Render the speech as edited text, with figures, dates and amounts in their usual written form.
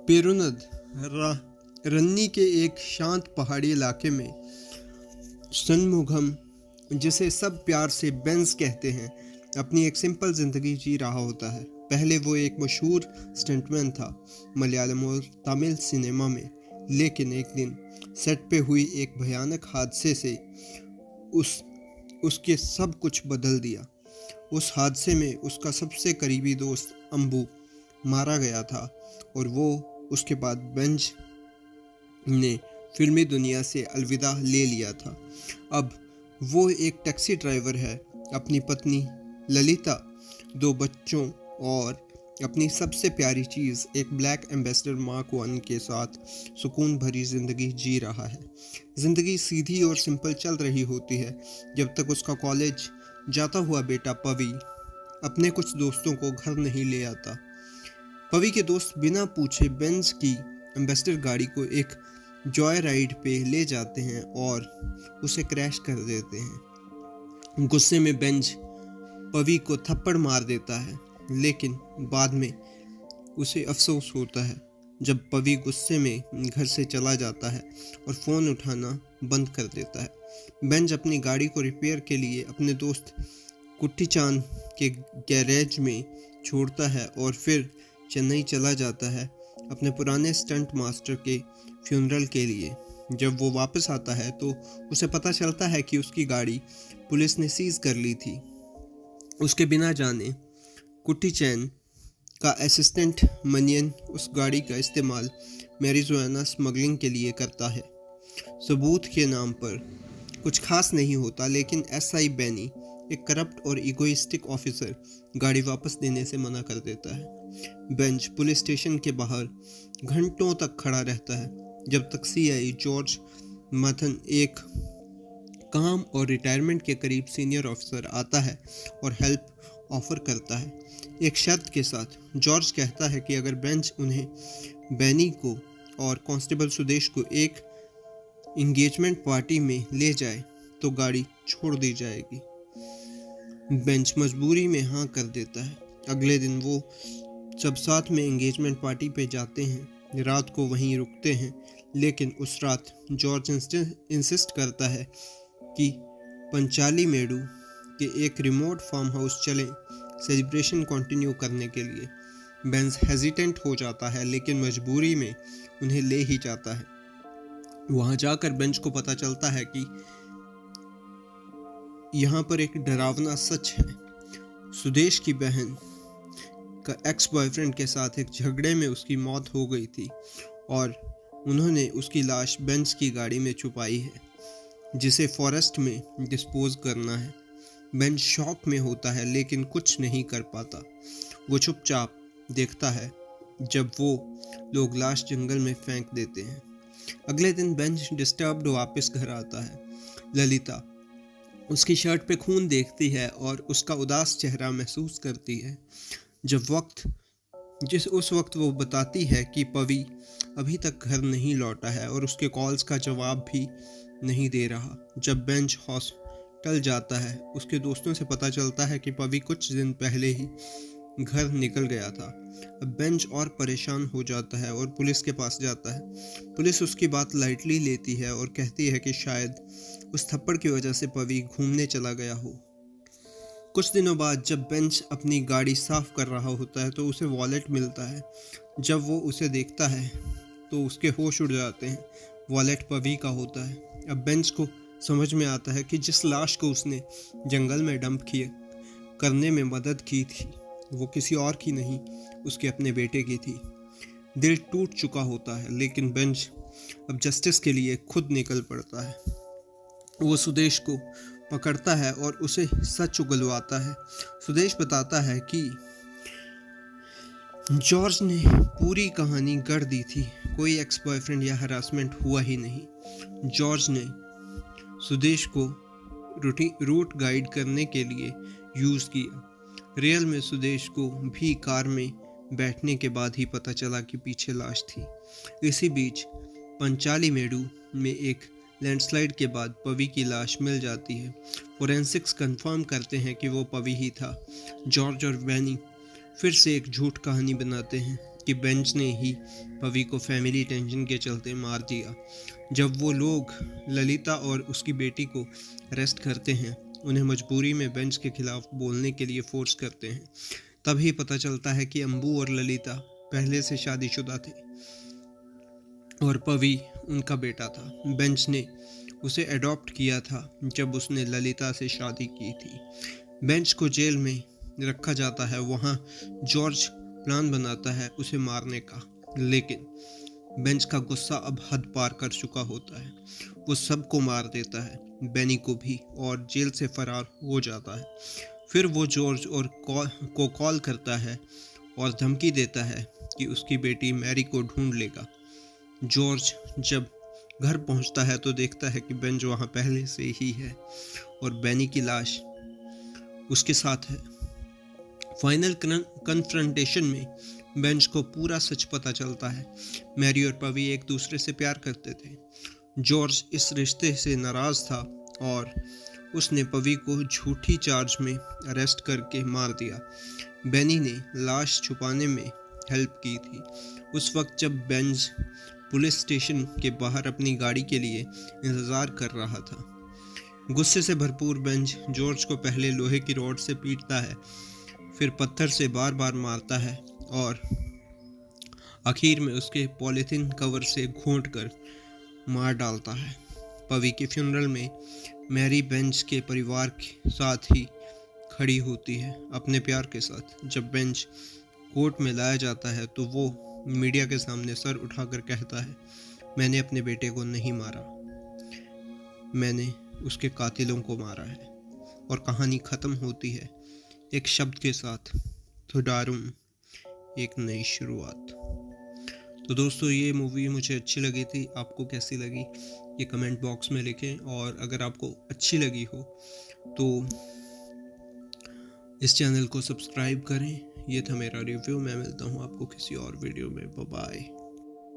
पेरुनद रन्नी के एक शांत पहाड़ी इलाके में शनमुगम, जिसे सब प्यार से बेंज कहते हैं, अपनी एक सिंपल जिंदगी जी रहा होता है। पहले वो एक मशहूर स्टंटमैन था मलयालम और तमिल सिनेमा में, लेकिन एक दिन सेट पे हुई एक भयानक हादसे से उसके सब कुछ बदल दिया। उस हादसे में उसका सबसे करीबी दोस्त अंबू मारा गया था और वो उसके बाद बेंज ने फिल्मी दुनिया से अलविदा ले लिया था। अब वो एक टैक्सी ड्राइवर है, अपनी पत्नी ललिता, 2 बच्चों और अपनी सबसे प्यारी चीज़ एक ब्लैक एम्बेसडर मार्क 1 के साथ सुकून भरी ज़िंदगी जी रहा है। ज़िंदगी सीधी और सिंपल चल रही होती है जब तक उसका कॉलेज जाता हुआ बेटा पवी अपने कुछ दोस्तों को घर नहीं ले आता। पवी के दोस्त बिना पूछे बेंज की एम्बेसडर गाड़ी को एक जॉय राइड पे ले जाते हैं और उसे क्रैश कर देते हैं। गुस्से में बेंज पवी को थप्पड़ मार देता है, लेकिन बाद में उसे अफसोस होता है जब पवी गुस्से में घर से चला जाता है और फ़ोन उठाना बंद कर देता है। बेंज अपनी गाड़ी को रिपेयर के लिए अपने दोस्त कुट्टीचान के गैरेज में छोड़ता है और फिर चेन्नई चला जाता है अपने पुराने स्टंट मास्टर के फ्यूनरल के लिए। जब वो वापस आता है तो उसे पता चलता है कि उसकी गाड़ी पुलिस ने सीज कर ली थी। उसके बिना जाने कुट्टीचैन का असिस्टेंट मनियन उस गाड़ी का इस्तेमाल मैरिजुआना स्मगलिंग के लिए करता है। सबूत के नाम पर कुछ खास नहीं होता, लेकिन एसआई बेनी, एक करप्ट और इगोइस्टिक ऑफिसर, गाड़ी वापस देने से मना कर देता है। बेंच पुलिस स्टेशन के बाहर घंटों तक खड़ा रहता है जब तक सीआई जॉर्ज मथन, एक काम और रिटायरमेंट के करीब सीनियर ऑफिसर, आता है और हेल्प ऑफर करता है, एक शर्त के साथ। जॉर्ज कहता है कि अगर बेंच उन्हें, बेनी को और कांस्टेबल सुदेश को एक इंगेजमेंट पार्टी में ले जाए तो गाड़ी छोड़ दी जाएगी। बेंच मजबूरी में हाँ कर देता है। अगले दिन वो सब साथ में एंगेजमेंट पार्टी पे जाते हैं, रात को वहीं रुकते हैं, लेकिन उस रात जॉर्ज इंसिस्ट करता है कि पंचाली मेडू के एक रिमोट फार्म हाउस चलें सेलिब्रेशन कंटिन्यू करने के लिए। बेंज हेजिटेंट हो जाता है, लेकिन मजबूरी में उन्हें ले ही जाता है। वहां जाकर बेंज को पता चलता है कि यहाँ पर एक डरावना सच है। सुदेश की बहन का एक्स बॉयफ्रेंड के साथ एक झगड़े में उसकी मौत हो गई थी और उन्होंने उसकी लाश बेंज की गाड़ी में छुपाई है, जिसे फॉरेस्ट में डिस्पोज करना है। बेंज शॉक में होता है, लेकिन कुछ नहीं कर पाता। वो चुपचाप देखता है जब वो लोग लाश जंगल में फेंक देते हैं। अगले दिन बेंज डिस्टर्ब्ड वापस घर आता है। ललिता उसकी शर्ट पे खून देखती है और उसका उदास चेहरा महसूस करती है। उस वक्त वो बताती है कि पवी अभी तक घर नहीं लौटा है और उसके कॉल्स का जवाब भी नहीं दे रहा। जब बेंज हॉस्टल जाता है, उसके दोस्तों से पता चलता है कि पवी कुछ दिन पहले ही घर निकल गया था। अब बेंज और परेशान हो जाता है और पुलिस के पास जाता है। पुलिस उसकी बात लाइटली लेती है और कहती है कि शायद उस थप्पड़ की वजह से पवी घूमने चला गया हो। कुछ दिनों बाद जब बेंच अपनी गाड़ी साफ कर रहा होता है तो उसे वॉलेट मिलता है। जब वो उसे देखता है तो उसके होश उड़ जाते हैं। वॉलेट पवी का होता है। अब बेंच को समझ में आता है कि जिस लाश को उसने जंगल में डंप करने में मदद की थी, वो किसी और की नहीं, उसके अपने बेटे की थी। दिल टूट चुका होता है, लेकिन बेंच अब जस्टिस के लिए खुद निकल पड़ता है। वो सुदेश को पकड़ता है और उसे सच उगलवाता है। सुदेश बताता है कि जॉर्ज ने पूरी कहानी गढ़ दी थी, कोई एक्स बॉयफ्रेंड या हरासमेंट हुआ ही नहीं। जॉर्ज ने सुदेश को रूट गाइड करने के लिए यूज़ किया। रियल में सुदेश को भी कार में बैठने के बाद ही पता चला कि पीछे लाश थी। इसी बीच पंचाली मेडू में एक लैंडस्लाइड के बाद पवी की लाश मिल जाती है। फोरेंसिक्स कंफर्म करते हैं कि वो पवी ही था। जॉर्ज और बेनी फिर से एक झूठ कहानी बनाते हैं। कि बेंच ने ही पवी को फैमिली टेंशन के चलते मार दिया। जब वो लोग ललिता और उसकी बेटी को अरेस्ट करते हैं, उन्हें मजबूरी में बेंच के खिलाफ बोलने के लिए फोर्स करते हैं। तभी पता चलता है कि अंबू और ललिता पहले से शादीशुदा थे और पवी उनका बेटा था। बेंच ने उसे अडॉप्ट किया था जब उसने ललिता से शादी की थी। बेंच को जेल में रखा जाता है। वहाँ जॉर्ज प्लान बनाता है उसे मारने का, लेकिन बेंच का गुस्सा अब हद पार कर चुका होता है। वो सबको मार देता है, बेनी को भी, और जेल से फरार हो जाता है। फिर वो जॉर्ज को कॉल करता है और धमकी देता है कि उसकी बेटी मैरी को ढूंढ लेगा। जॉर्ज जब घर पहुंचता है तो देखता है कि बेंज वहां पहले से ही है और बेनी की लाश उसके साथ है। फाइनल कन्फ्रंटेशन में बेंज को पूरा सच पता चलता है। मैरी और पवी एक दूसरे से प्यार करते थे। जॉर्ज इस रिश्ते से नाराज था और उसने पवी को झूठी चार्ज में अरेस्ट करके मार दिया। बेनी ने लाश छुपाने में हेल्प की थी। उस वक्त जब बेंज पुलिस स्टेशन के बाहर अपनी गाड़ी के लिए इंतज़ार कर रहा था। गुस्से से भरपूर बेंज जॉर्ज को पहले लोहे की रॉड से पीटता है, फिर पत्थर से बार बार मारता है और आखिर में उसके पॉलीथीन कवर से घोंट कर मार डालता है। पवी के फ्यूनरल में मैरी बेंज के परिवार के साथ ही खड़ी होती है, अपने प्यार के साथ। जब बेंज कोर्ट में लाया जाता है तो वो मीडिया के सामने सर उठाकर कहता है, मैंने अपने बेटे को नहीं मारा, मैंने उसके कातिलों को मारा है। और कहानी ख़त्म होती है एक शब्द के साथ, थुडारुम, एक नई शुरुआत। तो दोस्तों, ये मूवी मुझे अच्छी लगी थी। आपको कैसी लगी ये कमेंट बॉक्स में लिखें, और अगर आपको अच्छी लगी हो तो इस चैनल को सब्सक्राइब करें। ये था मेरा रिव्यू। मैं मिलता हूँ आपको किसी और वीडियो में। Bye bye.